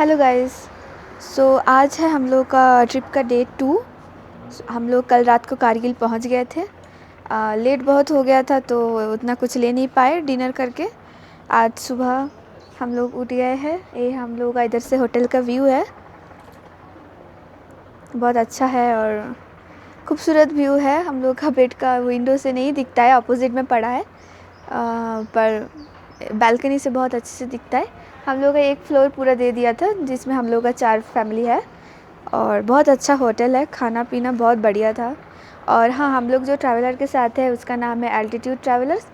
Hello guys. आज है हम लोग का ट्रिप का डे 2। हम लोग कल रात को कारगिल पहुंच गए थे। लेट बहुत हो गया था तो उतना कुछ ले नहीं पाए डिनर करके। आज सुबह हम लोग उठ गए हैं। ये हम लोग का इधर से होटल का व्यू है, बहुत अच्छा है और खूबसूरत व्यू है। हम लोग का बेड का विंडो से नहीं दिखता है, अपोजिट में पड़ा है, पर बालकनी से बहुत अच्छे से दिखता है। हम लोग का एक फ्लोर पूरा दे दिया था जिसमें हम लोग का 4 फैमिली है और बहुत अच्छा होटल है, खाना पीना बहुत बढ़िया था। और हाँ, हम लोग जो ट्रैवलर के साथ है उसका नाम है एल्टीट्यूड ट्रैवलर्स।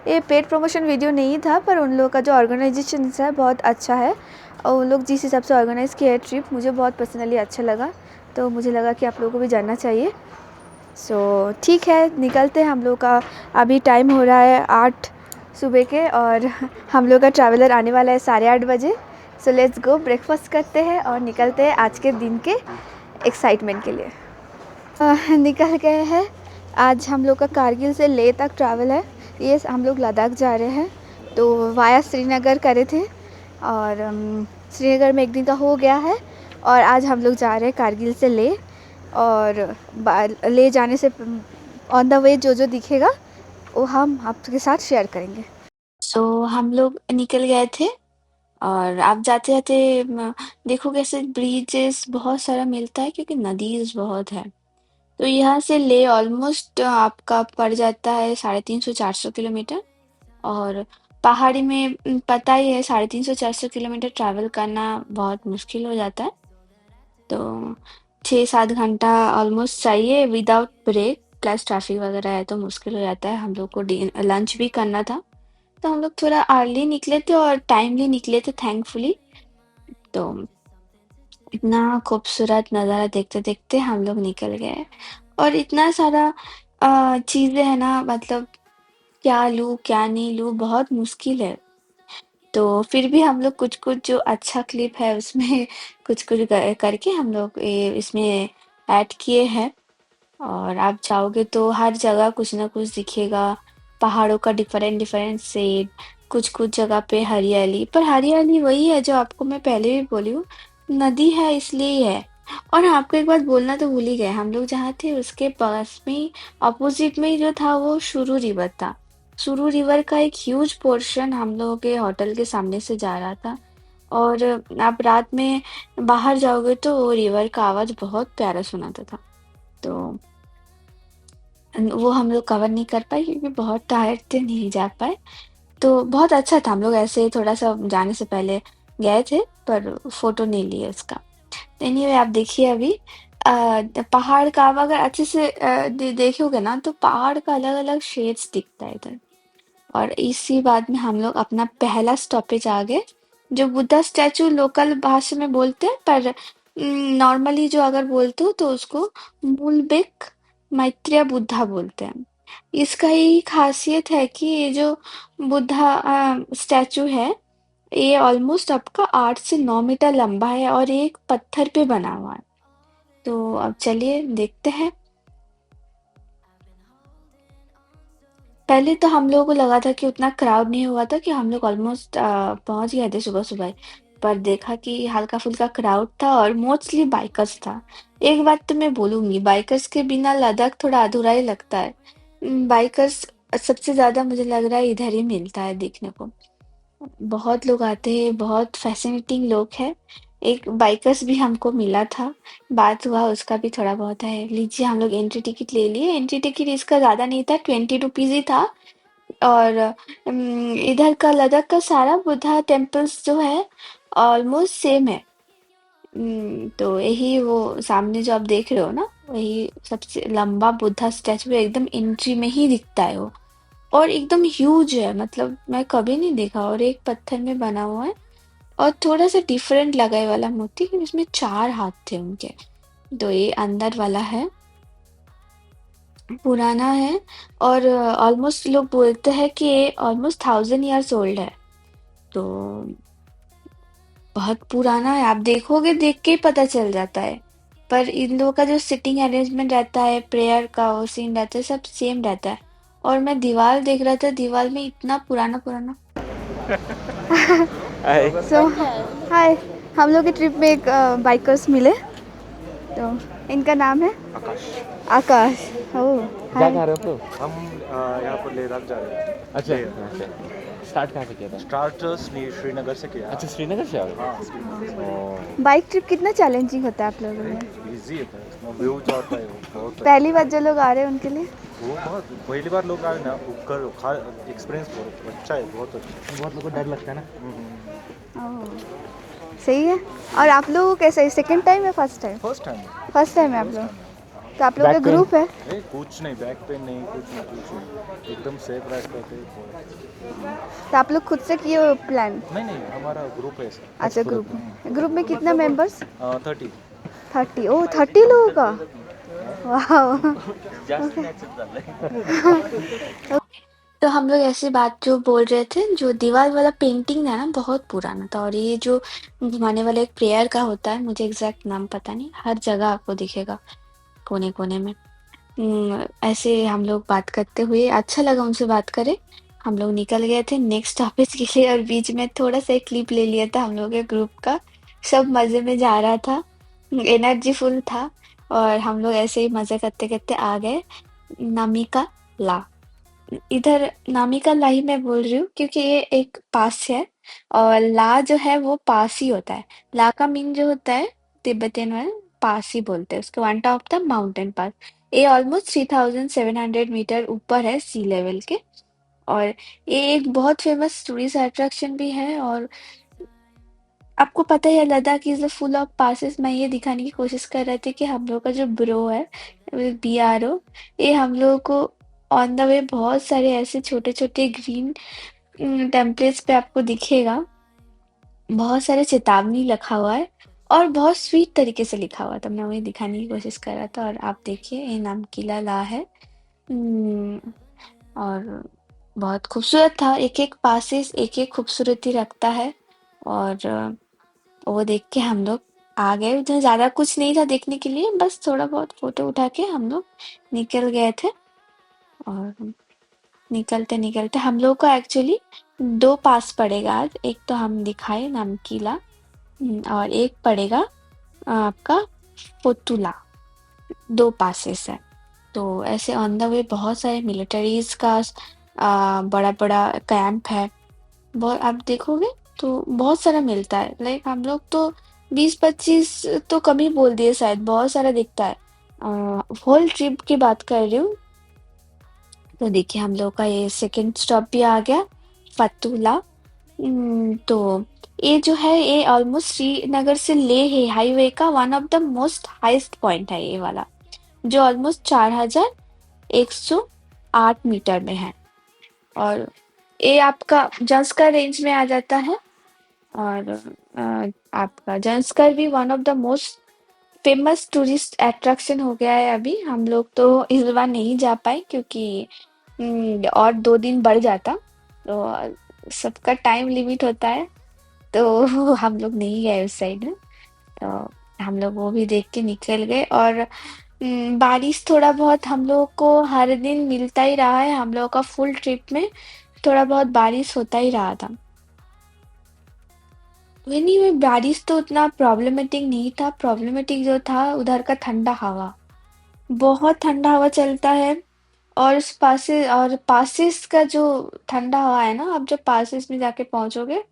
ये पेड प्रमोशन वीडियो नहीं था, पर उन लोग का जो ऑर्गेनाइजेशन है बहुत अच्छा है और उन लोग जिस हिसाब से ऑर्गेनाइज़ किया है ट्रिप मुझे बहुत पर्सनली अच्छा लगा, तो मुझे लगा कि आप लोगों को भी जानना चाहिए। ठीक है, निकलते हैं हम लोग का। अभी टाइम हो रहा है 8 सुबह के और हम लोग का ट्रैवलर आने वाला है 8:30 बजे। लेट्स गो, ब्रेकफास्ट करते हैं और निकलते हैं आज के दिन के एक्साइटमेंट के लिए। निकल गए हैं। आज हम लोग का कारगिल से लेह तक ट्रैवल है। ये हम लोग लद्दाख जा रहे हैं, तो वाया श्रीनगर करे थे और श्रीनगर में एक दिन का हो गया है और आज हम लोग जा रहे हैं कारगिल से लेह। और ले जाने से ऑन द वे जो जो दिखेगा वो हम आपके साथ शेयर करेंगे। हम लोग निकल गए थे और आप जाते जाते देखोगे ऐसे ब्रिजेस बहुत सारा मिलता है क्योंकि नदीज बहुत है। तो यहाँ से ले ऑलमोस्ट आपका पड़ जाता है 350-400 किलोमीटर। और पहाड़ी में पता ही है 350-400 किलोमीटर ट्रैवल करना बहुत मुश्किल हो जाता है। तो 6-7 घंटा ऑलमोस्ट चाहिए विदाउट ब्रेक, प्लस ट्रैफिक वगैरह है तो मुश्किल हो जाता है। हम लोग को लंच भी करना था, तो हम लोग थोड़ा अर्ली निकले थे और टाइमली निकले थे थैंकफुली। तो इतना खूबसूरत नज़ारा देखते देखते हम लोग निकल गए और इतना सारा चीज़ें है ना, मतलब क्या लूँ क्या नहीं लूँ बहुत मुश्किल है। तो फिर भी हम लोग कुछ कुछ जो अच्छा क्लिप है उसमें कुछ कुछ करके हम लोग ये इसमें ऐड किए हैं। और आप जाओगे तो हर जगह कुछ ना कुछ दिखेगा, पहाड़ों का डिफरेंट डिफरेंट शेड, कुछ कुछ जगह पे हरियाली, पर हरियाली वही है जो आपको मैं पहले भी बोली हूँ, नदी है इसलिए ही है। और हाँ, आपको एक बात बोलना तो भूल ही गए, हम लोग जहाँ थे उसके पास में अपोजिट में ही जो था वो सुरु रिवर था। सुरु रिवर का एक ह्यूज पोर्शन हम लोगों के होटल के सामने से जा रहा था। और आप रात में बाहर जाओगे तो वो रिवर का आवाज बहुत प्यारा सुनाता था। तो वो हम लोग कवर नहीं कर पाए क्योंकि बहुत टायर्ड थे, नहीं जा पाए। तो बहुत अच्छा था, हम लोग ऐसे थोड़ा सा जाने से पहले गए थे पर फोटो नहीं लिए उसका। एनीवे आप देखिए अभी पहाड़ का आप अगर अच्छे से देखोगे ना तो पहाड़ का अलग अलग शेड्स दिखता है इधर। और इसी बाद में हम लोग अपना पहला स्टॉपेज आ गए, जो बुद्धा स्टैचू लोकल भाषा में बोलते हैं, पर नॉर्मली जो अगर बोलते हो तो उसको मूलबेक मैत्रेय बुद्धा बोलते हैं। इसका यही खासियत है कि ये जो बुद्धा स्टैचू है, ये ऑलमोस्ट आपका 8 से 9 मीटर लंबा है और ये एक पत्थर पे बना हुआ है। तो अब चलिए देखते हैं। पहले तो हम लोगों को लगा था कि उतना क्राउड नहीं हुआ था, कि हम लोग ऑलमोस्ट पहुंच गए थे सुबह सुबह, पर देखा कि हल्का फुल्का क्राउड था और मोस्टली बाइकर्स था। एक बात तो मैं बोलूंगी, बाइकर्स के बिना लद्दाख थोड़ा अधूरा ही लगता है। बाइकर्स सबसे ज्यादा मुझे लग रहा है इधर ही मिलता है देखने को। बहुत लोग आते हैं, बहुत फैसिनेटिंग लोग हैं। एक बाइकर्स भी हमको मिला था, बात हुआ उसका भी थोड़ा बहुत है। लीजिए, हम लोग एंट्री टिकट ले लिए। एंट्री टिकट इसका ज़्यादा नहीं था, 20 रुपीज़ ही था। और इधर का लद्दाख का सारा बुद्धा टेम्पल्स जो है ऑलमोस्ट सेम है। तो यही वो सामने जो आप देख रहे हो ना, वही सबसे लंबा बुद्धा स्टैचू है, एकदम एंट्री में ही दिखता है वो। और एकदम ह्यूज है, मतलब मैं कभी नहीं देखा, और एक पत्थर में बना हुआ है। और थोड़ा सा डिफरेंट लगा ये वाला मूर्ति कि इसमें 4 हाथ थे उनके। तो ये अंदर वाला है, पुराना है। और ऑलमोस्ट लोग बोलते हैं कि ये ऑलमोस्ट 1000 years ओल्ड है। तो बहुत पुराना है, आप देखोगे देख के ही पता चल जाता है। पर इन लोगों का जो सिटिंग अरेंजमेंट रहता है, प्रेयर का वो सीन रहता है, सब सेम रहता है। और मैं दीवार देख रहा था, दीवार में इतना पुराना पुराना। हाय। सो हाय, हम लोग की ट्रिप में एक बाइकर्स मिले, तो इनका नाम है आकाश। आकाश। ओह जा हाय। कहाँ रहे हो आप लोग? हम यहाँ पर लेह लद्दाख जा रहे हैं। अच्छा लेह कहाँ से? स्टार्ट कहाँ से किया था? स्टार्ट श्रीनगर से किया। अच्छा श्रीनगर से आ रहे हाँ, श्रीनगर से। हो? बाइक ट्रिप कितना चैलेंजिंग होता है आप लोगों अरे में? इजी है, इसमें व्यू जो आता है वो बहुत पहली बार जो लोग आ रहे हैं उनके लिए? वो बहुत पहली बार लोग आए ना, कर खा एक्सपीरियंस बहुत अच्छा है, बहुत अच्छा। बहुत लोगों को डर लगता है ना। ओह सही है। और आप लोगों को कैसा है, सेकंड टाइम या first time? First time. First time है आप लोग? तो आप लोग का बैक पेन? ग्रुप है? अरे कुछ नहीं, बैक पेन नहीं, कुछ नहीं, कुछ नहीं, एकदम सेफ रास्ते थे। तो आप लोग खुद से किए हो प्लान? नहीं नहीं, हमारा ग्रुप है सर। अच्छा ग्रुप में कितना मेंबर्स? 30। 30? ओह 30 लोगों का, वाह। तो हम लोग ऐसी बात जो बोल रहे थे, जो दीवार वाला पेंटिंग है ना बहुत पुराना था, और ये जो घुमाने वाला एक प्रेयर का होता है, मुझे एग्जैक्ट नाम पता नहीं, हर जगह आपको दिखेगा कोने कोने में। ऐसे हम लोग बात करते हुए अच्छा लगा उनसे बात करे। हम लोग निकल गए थे नेक्स्ट ऑफिस के लिए, और बीच में थोड़ा सा एक क्लिप ले लिया था हम लोग के ग्रुप का। सब मजे में जा रहा था, एनर्जी फुल था, और हम लोग ऐसे ही मजे करते करते आ गए नामिका ला। इधर नामिका ला ही मैं बोल रही हूँ क्योंकि ये एक पास है, और ला जो है वो पास ही होता है। ला का मीन जो होता है तिब्बतियन में पास ही बोलते हैं उसको, one top of the mountain pass. ये ऑलमोस्ट 3700 मीटर ऊपर है सी लेवल के, और ये एक बहुत फेमस टूरिस्ट अट्रैक्शन भी है। और आपको पता है Ladakh is full of passes. मैं ये दिखाने की कोशिश कर रही थी कि हम लोग का जो ब्रो है, BRO, ये हम लोगों को ऑन द वे बहुत सारे ऐसे छोटे छोटे ग्रीन टेम्पलेट्स पे आपको दिखेगा, बहुत सारे चेतावनी लिखा हुआ है, और बहुत स्वीट तरीके से लिखा हुआ था। मैं वही दिखाने की कोशिश कर रहा था, और आप देखिए ये नाम किला ला है। हम्म, और बहुत खूबसूरत था, एक एक पासेस एक एक खूबसूरती रखता है। और वो देख के हम लोग आ गए। उधर ज्यादा कुछ नहीं था देखने के लिए, बस थोड़ा बहुत फोटो उठा के हम लोग निकल गए थे। और निकलते निकलते हम लोग को एक्चुअली दो पास पड़ेगा आज। एक तो हम दिखाए नामकीला, और एक पड़ेगा आपका फोतुला। दो पासेस है। तो ऐसे ऑन द वे बहुत सारे मिलिटरीज का बड़ा बड़ा कैंप है। बहुत आप देखोगे तो बहुत सारा मिलता है, लाइक हम लोग तो 20-25 तो कम ही बोल दिए शायद, बहुत सारा दिखता है। होल ट्रिप की बात कर रही हूँ। तो देखिए हम लोग का ये सेकंड स्टॉप भी आ गया, फतूला। तो ये जो है ये ऑलमोस्ट श्रीनगर से लेह है हाईवे का one of the most highest point है ये वाला, जो ऑलमोस्ट 4108 मीटर में है। और ये आपका जंस्कर रेंज में आ जाता है। और आपका जंस्कर भी one of the most famous tourist attraction हो गया है। अभी हम लोग तो इस बार नहीं जा पाए क्योंकि और 2 दिन बढ़ जाता, तो सबका टाइम लिमिट होता है, तो हम लोग नहीं गए उस साइड में। तो हम लोग वो भी देख के निकल गए। और बारिश थोड़ा बहुत हम लोग को हर दिन मिलता ही रहा है, हम लोग का फुल ट्रिप में थोड़ा बहुत बारिश होता ही रहा था। एनीवे बारिश तो उतना प्रॉब्लमेटिक नहीं था, प्रॉब्लमेटिक जो था उधर का ठंडा हवा। बहुत ठंडा हवा चलता है। और उस पासे और पासिस का जो ठंडा हवा है ना, आप जब पासिस में जाके पहुंचोगे,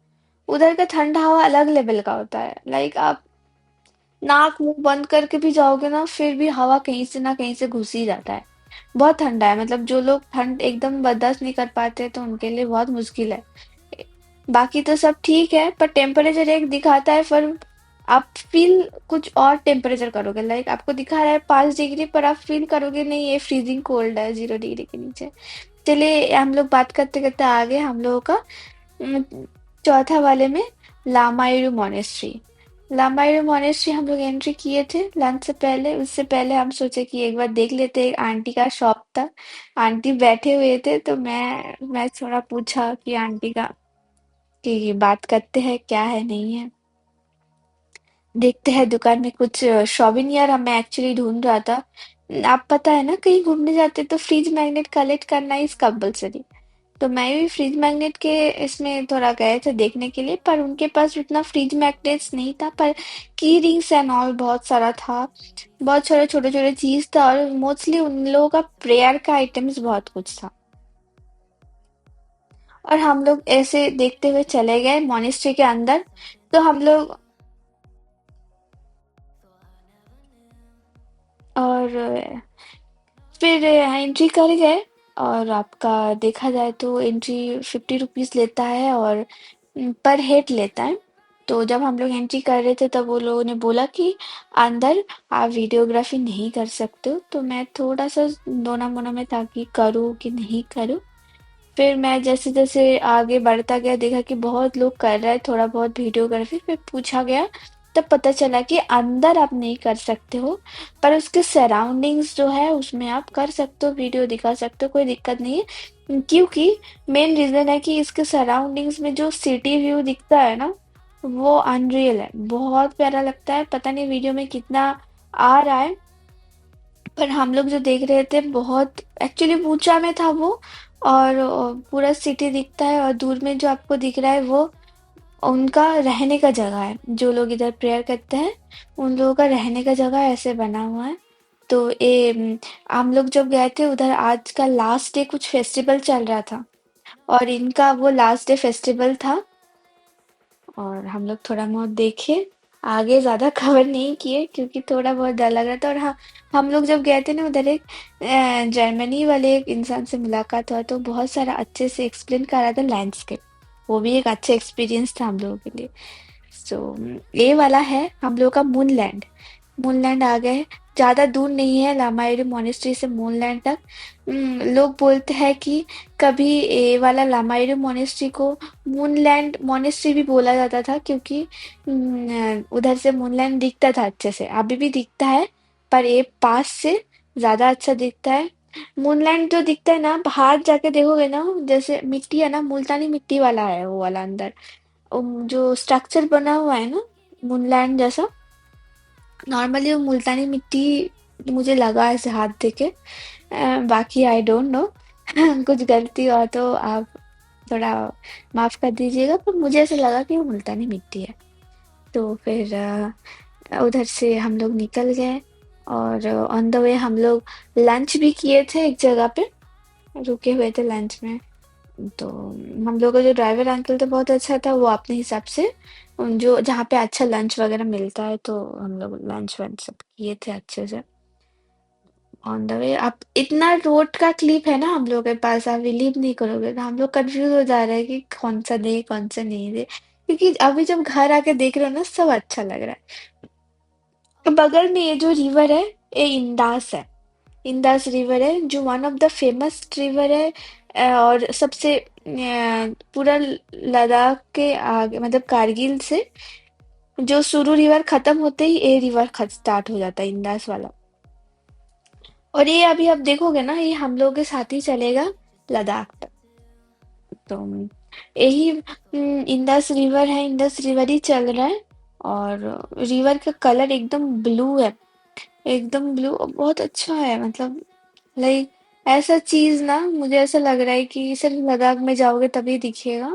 उधर का ठंडा हवा अलग लेवल का होता है। लाइक आप नाक मुंह बंद करके भी जाओगे ना, फिर भी हवा कहीं से ना कहीं से घुस ही जाता है। बहुत ठंडा है, मतलब जो लोग ठंड एकदम बर्दाश्त नहीं कर पाते तो उनके लिए बहुत मुश्किल है। बाकी तो सब ठीक है, पर टेम्परेचर एक दिखाता है, पर आप फील कुछ और टेम्परेचर करोगे। लाइक आपको दिखा रहा है 5 डिग्री, पर आप फील करोगे नहीं ये फ्रीजिंग कोल्ड है, 0 डिग्री के नीचे। चलिए हम लोग बात करते करते आ गए हम लोगों का उम, चौथा वाले में, लामायुरु मोनेस्ट्री। लामायुरु मोनेस्ट्री हम लोग एंट्री किए थे लंच से पहले। उससे पहले हम सोचे कि एक बार देख लेते, एक आंटी का शॉप था, आंटी बैठे हुए थे, तो मैं थोड़ा पूछा कि आंटी का कि बात करते हैं क्या है नहीं है। देखते हैं दुकान में कुछ शॉपिंग मैं एक्चुअली ढूंढ रहा था। आप पता है ना कहीं घूमने जाते तो फ्रिज मैग्नेट कलेक्ट करना इज कंपलसरी। तो मैं भी फ्रिज मैग्नेट के इसमें थोड़ा गए थे देखने के लिए, पर उनके पास उतना फ्रिज मैग्नेट्स नहीं था, पर की रिंग्स एंड ऑल बहुत सारा था। बहुत सारे छोटे छोटे चीज था, और मोस्टली उन लोगों का प्रेयर का आइटम्स बहुत कुछ था। और हम लोग ऐसे देखते हुए चले गए मॉनेस्ट्री के अंदर। तो हम लोग और फिर एंट्री कर गए। और आपका देखा जाए तो एंट्री 50 रुपीज लेता है, और पर हेड लेता है। तो जब हम लोग एंट्री कर रहे थे तब वो लोगों ने बोला कि अंदर आप वीडियोग्राफी नहीं कर सकते हो। तो मैं थोड़ा सा दोना मोना में था कि करूँ कि नहीं करूँ। फिर मैं जैसे जैसे आगे बढ़ता गया, देखा कि बहुत लोग कर रहे हैं थोड़ा बहुत वीडियोग्राफी। फिर पूछा गया, तब पता चला कि अंदर आप नहीं कर सकते हो, पर उसके सराउंडिंग्स जो है उसमें आप कर सकते हो, वीडियो दिखा सकते हो, कोई दिक्कत नहीं है। क्योंकि मेन रीजन है कि इसके सराउंडिंग्स में जो सिटी व्यू दिखता है ना, वो अनरियल है, बहुत प्यारा लगता है। पता नहीं वीडियो में कितना आ रहा है, पर हम लोग जो देख रहे थे बहुत एक्चुअली ऊंचा में था वो। और पूरा सिटी दिखता है, और दूर में जो आपको दिख रहा है वो उनका रहने का जगह है। जो लोग इधर प्रेयर करते हैं उन लोगों का रहने का जगह ऐसे बना हुआ है। तो ये हम लोग जब गए थे उधर, आज का लास्ट डे कुछ फेस्टिवल चल रहा था, और इनका वो लास्ट डे फेस्टिवल था। और हम लोग थोड़ा बहुत देखे, आगे ज्यादा कवर नहीं किए क्योंकि थोड़ा बहुत डर लग रहा था। और हाँ, हम लोग जब गए थे ना उधर, एक जर्मनी वाले एक इंसान से मुलाकात हुआ, तो बहुत सारा अच्छे से एक्सप्लेन कर रहा था लैंडस्केप। वो भी एक अच्छा एक्सपीरियंस था हम लोगों के लिए। सो ये वाला है हम लोग का मूनलैंड। मूनलैंड आ गए। ज्यादा दूर नहीं है लामायुरी मोनेस्ट्री से मूनलैंड तक। लोग बोलते हैं कि कभी ये वाला लामायुरी मोनेस्ट्री को मूनलैंड मोनेस्ट्री भी बोला जाता था, क्योंकि उधर से मूनलैंड दिखता था अच्छे से, अभी भी दिखता है, पर ये पास से ज्यादा अच्छा दिखता है। मूनलैंड जो दिखता है ना, बाहर जाके देखोगे ना, जैसे मिट्टी है ना, मुल्तानी मिट्टी वाला है वो वाला अंदर। जो स्ट्रक्चर बना हुआ है ना मूनलैंड जैसा, नॉर्मली वो मुल्तानी मिट्टी मुझे लगा ऐसे हाथ देके। बाकी आई डोंट नो। कुछ गलती हुआ तो आप थोड़ा माफ कर दीजिएगा, पर मुझे ऐसा लगा कि वो मुल्तानी मिट्टी है। तो फिर उधर से हम लोग निकल गए। और ऑन द वे हम लोग लंच भी किए थे एक जगह पे, रुके हुए थे लंच में। तो हम लोग का जो ड्राइवर अंकल था बहुत अच्छा था, वो अपने हिसाब से जो जहाँ पे अच्छा लंच वगैरह मिलता है, तो हम लोग लंच वंच सब किए थे अच्छे से। ऑन द वे आप इतना रोड का क्लिप है ना हम लोग के पास, आप बिलीव नहीं करोगे, तो हम लोग कंफ्यूज हो जा रहे हैं कि कौन सा दे कौन सा नहीं दे, क्योंकि अभी जब घर आके देख रहे हो ना सब अच्छा लग रहा है। तो बगल में ये जो रिवर है, ये इंदास है। इंदास रिवर है जो one of the famous river है। और सबसे पूरा लद्दाख के आगे, मतलब कारगिल से जो सुरु रिवर खत्म होते ही ये रिवर स्टार्ट हो जाता है, इंदास वाला। और ये अभी आप देखोगे ना, ये हम लोग के साथ ही चलेगा लद्दाख तक। तो यही इंदस रिवर है, इंदस रिवर ही चल रहा है। और रिवर का कलर एकदम ब्लू है, एकदम ब्लू, बहुत अच्छा है। मतलब लाइक ऐसा चीज ना, मुझे ऐसा लग रहा है कि सिर्फ लद्दाख में जाओगे तभी दिखेगा,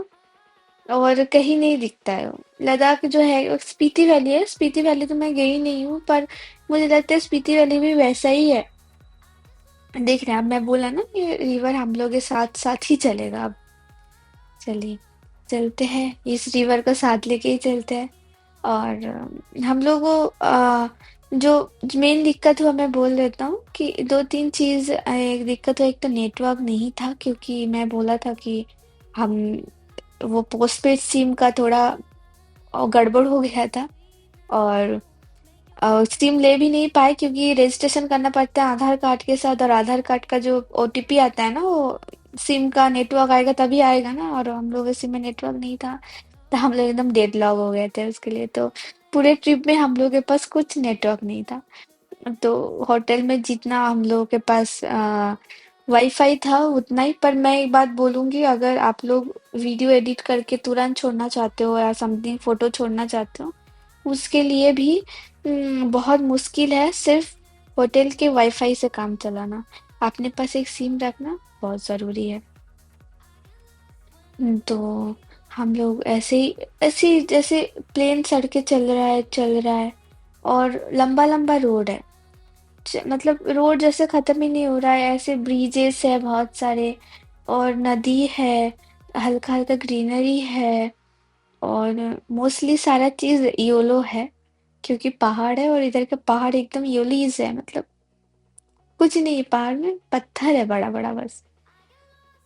और कहीं नहीं दिखता है वो। लद्दाख जो है वो स्पीति वैली है। स्पीति वैली तो मैं गई नहीं हूँ, पर मुझे लगता है स्पीति वैली भी वैसा ही है। देख रहे हैं, अब मैं बोला ना कि रिवर हम लोग के साथ साथ ही चलेगा अब। चलिए, चलते हैं, इस रिवर को साथ लेके ही चलते हैं। और हम लोग को जो मेन दिक्कत हुआ मैं बोल देता हूँ कि दो तीन चीज एक दिक्कत हुआ। एक तो नेटवर्क नहीं था, क्योंकि मैं बोला था कि हम वो पोस्टपेड सिम का थोड़ा गड़बड़ हो गया था। और सिम ले भी नहीं पाए, क्योंकि रजिस्ट्रेशन करना पड़ता है आधार कार्ड के साथ, और आधार कार्ड का जो ओटीपी आता है ना, वो सिम का नेटवर्क आएगा तभी आएगा ना, और हम लोग के सिम में नेटवर्क नहीं था। तो हम लोग एकदम डेडलॉक हो गए थे उसके लिए। तो पूरे ट्रिप में हम लोग के पास कुछ नेटवर्क नहीं था। तो होटल में जितना हम लोगों के पास वाईफाई था उतना ही। पर मैं एक बात बोलूंगी, अगर आप लोग वीडियो एडिट करके तुरंत छोड़ना चाहते हो या समथिंग फोटो छोड़ना चाहते हो, उसके लिए भी बहुत मुश्किल है। सिर्फ होटल के वाईफाई से काम चलाना, अपने पास एक सिम रखना बहुत जरूरी है। तो हम लोग ऐसे ही जैसे प्लेन सड़कें चल रहा है और लंबा लंबा रोड है। मतलब रोड जैसे खत्म ही नहीं हो रहा है, ऐसे ब्रिजेस है बहुत सारे और नदी है, हल्का हल्का ग्रीनरी है और मोस्टली सारा चीज योलो है क्योंकि पहाड़ है और इधर का पहाड़ एकदम योलीज है, मतलब कुछ नहीं है पहाड़ में, पत्थर है बड़ा बड़ा बस।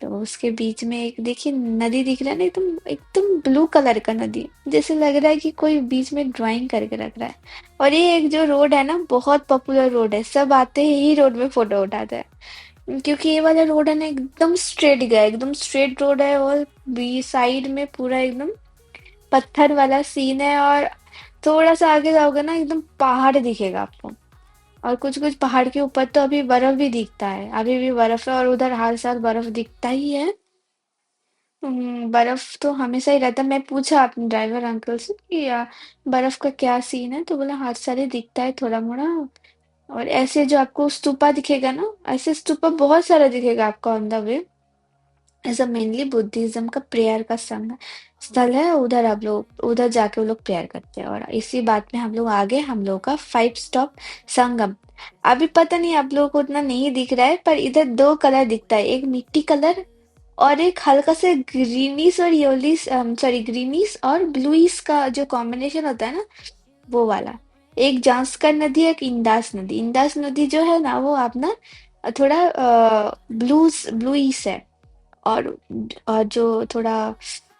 तो उसके बीच में एक देखिए नदी दिख रहा है ना, एकदम एकदम ब्लू कलर का नदी, जैसे लग रहा है कि कोई बीच में ड्राइंग करके रख रहा है। और ये एक जो रोड है ना, बहुत पॉपुलर रोड है, सब आते ही यही रोड में फोटो उठाते हैं क्योंकि ये वाला रोड है ना एकदम स्ट्रेट गया, एकदम स्ट्रेट रोड है और बी साइड में पूरा एकदम पत्थर वाला सीन है और थोड़ा सा आगे जाओगे ना एकदम पहाड़ दिखेगा आपको। और कुछ कुछ पहाड़ के ऊपर तो अभी बर्फ भी दिखता है, अभी भी बर्फ है और उधर हर साल बर्फ दिखता ही है। बर्फ तो हमेशा ही रहता है। मैं पूछा अपने ड्राइवर अंकल से कि बर्फ का क्या सीन है, तो बोला हर साल ही दिखता है थोड़ा मोड़ा। और ऐसे जो आपको स्तूपा दिखेगा ना, ऐसे स्तूपा बहुत सारा दिखेगा आपको ऑन द वे। ऐसा मेनली बुद्धिज्म का प्रेयर का स्थल है, उधर आप लोग उधर जाके वो लोग प्रेयर करते हैं। और इसी बात में हम लोग आगे, हम लोग का 5 स्टॉप संगम। अभी पता नहीं आप लोगों को उतना नहीं दिख रहा है, पर इधर दो कलर दिखता है, एक मिट्टी कलर और एक हल्का से ग्रीनिश और योलिश, सॉरी ग्रीनिश और ब्लूइश का जो कॉम्बिनेशन होता है ना, वो वाला। एक जांस्कर नदी है, एक इंदास नदी। इंदास नदी जो है ना वो आप ना थोड़ा ब्लूइश है और जो थोड़ा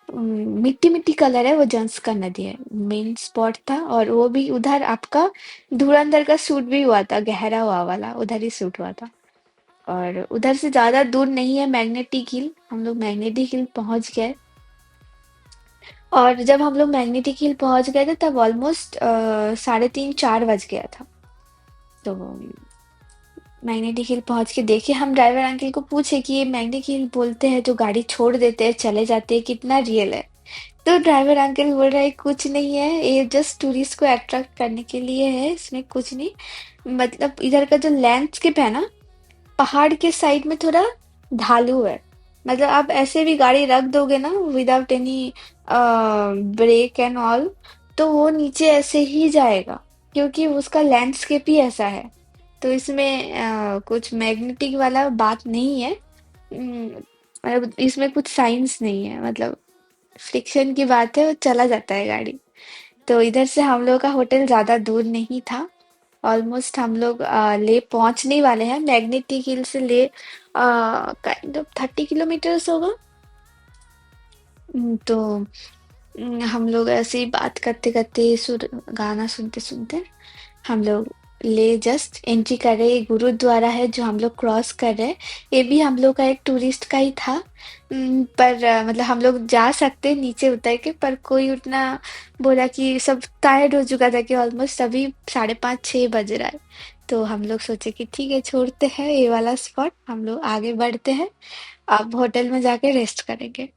मिट्टी मिट्टी कलर है वो जांस्कर नदी है। मेन स्पॉट था और वो भी उधर आपका धुरंधर का शूट भी हुआ था, गहरा हुआ वाला उधर ही शूट हुआ था। और उधर से ज्यादा दूर नहीं है मैग्नेटिक हिल, हम लोग मैग्नेटिक हिल पहुंच गए। और जब हम लोग मैग्नेटिक हिल पहुंच गए थे तब ऑलमोस्ट 3:30-4 बज गया था। तो मैग्नेटिक हिल पहुंच के देखे, हम ड्राइवर अंकल को पूछे कि ये मैग्नेटिक हिल बोलते हैं जो गाड़ी छोड़ देते हैं चले जाते हैं, कितना रियल है? तो ड्राइवर अंकल बोल रहा है कुछ नहीं है, ये जस्ट टूरिस्ट को अट्रैक्ट करने के लिए है, इसमें कुछ नहीं। मतलब इधर का जो लैंडस्केप है ना, पहाड़ के साइड में थोड़ा ढालू है। मतलब आप ऐसे भी गाड़ी रख दोगे ना without any break and all, तो वो नीचे ऐसे ही जाएगा क्योंकि उसका लैंडस्केप ही ऐसा है। तो इसमें कुछ मैग्नेटिक वाला बात नहीं है। मतलब इसमें कुछ साइंस नहीं है, मतलब फ्रिक्शन की बात है, वो चला जाता है गाड़ी। तो इधर से हम लोग का होटल ज्यादा दूर नहीं था। ऑलमोस्ट हम लोग ले पहुंचने वाले हैं, मैग्नेटिक हिल से ले काइंड ऑफ 30 किलोमीटर्स होगा। तो हम लोग ऐसे ही बात करते करते सुर गाना सुनते सुनते हम लोग ले जस्ट एंट्री कर रहे, ये गुरुद्वारा है जो हम लोग क्रॉस कर रहे हैं। ये भी हम लोग का एक टूरिस्ट का ही था। पर मतलब हम लोग जा सकते हैं नीचे उतर के, पर कोई उतना बोला कि सब टायर्ड हो चुका था कि ऑलमोस्ट अभी 5:30-6 बज रहा है। तो हम लोग सोचे कि ठीक है छोड़ते हैं ये वाला स्पॉट, हम लोग आगे बढ़ते हैं, अब होटल में जाके रेस्ट करेंगे,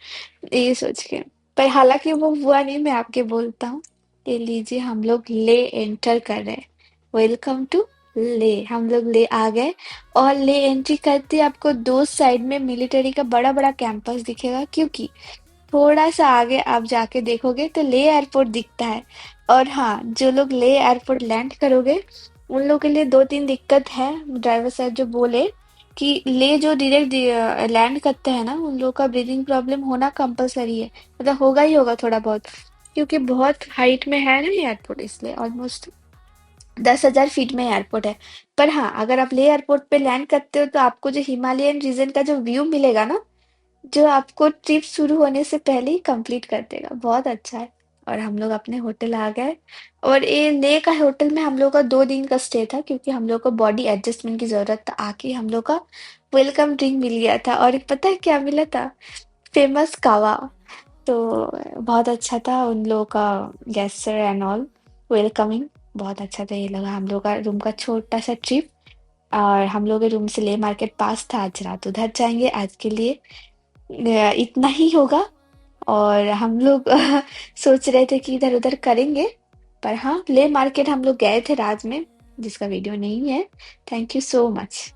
ये सोच के। पर हालांकि वो हुआ नहीं, मैं आपके बोलता हूँ। ये लीजिए हम लोग ले एंटर कर रहे हैं, वेलकम टू ले। हम लोग ले आ गए और ले एंट्री करते ही आपको दो साइड में मिलिट्री का बड़ा बड़ा कैंपस दिखेगा, क्योंकि थोड़ा सा आगे आप जाके देखोगे तो ले एयरपोर्ट दिखता है। और हाँ, जो लोग ले एयरपोर्ट लैंड करोगे उन लोगों के लिए दो तीन दिक्कत है। ड्राइवर साहब जो बोले कि ले जो डायरेक्ट लैंड करते हैं ना, उन लोगों का ब्रीदिंग प्रॉब्लम होना कंपलसरी है, मतलब होगा ही होगा थोड़ा बहुत, क्योंकि बहुत हाइट में है ना एयरपोर्ट, इसलिए ऑलमोस्ट 10,000 फीट में एयरपोर्ट है। पर हाँ, अगर आप ले एयरपोर्ट पे लैंड करते हो तो आपको जो हिमालयन रीजन का जो व्यू मिलेगा ना, जो आपको ट्रिप शुरू होने से पहले ही कंप्लीट कर देगा, बहुत अच्छा है। और हम लोग अपने होटल आ गए और ये ले का होटल में हम लोग का 2 दिन का स्टे था, क्योंकि हम लोग को बॉडी एडजस्टमेंट की जरूरत था। आके हम लोग का वेलकम ड्रिंक मिल गया था और पता है क्या मिला था? फेमस कावा। तो बहुत अच्छा था उन लोगों का गेस्टर एंड ऑल वेलकमिंग, बहुत अच्छा था। ये लगा हम लोग का रूम का छोटा सा ट्रिप, और हम लोग के रूम से ले मार्केट पास था, आज रात उधर जाएंगे। आज के लिए इतना ही होगा। और हम लोग सोच रहे थे कि इधर उधर करेंगे, पर हाँ ले मार्केट हम लोग गए थे रात में, जिसका वीडियो नहीं है। Thank you so much.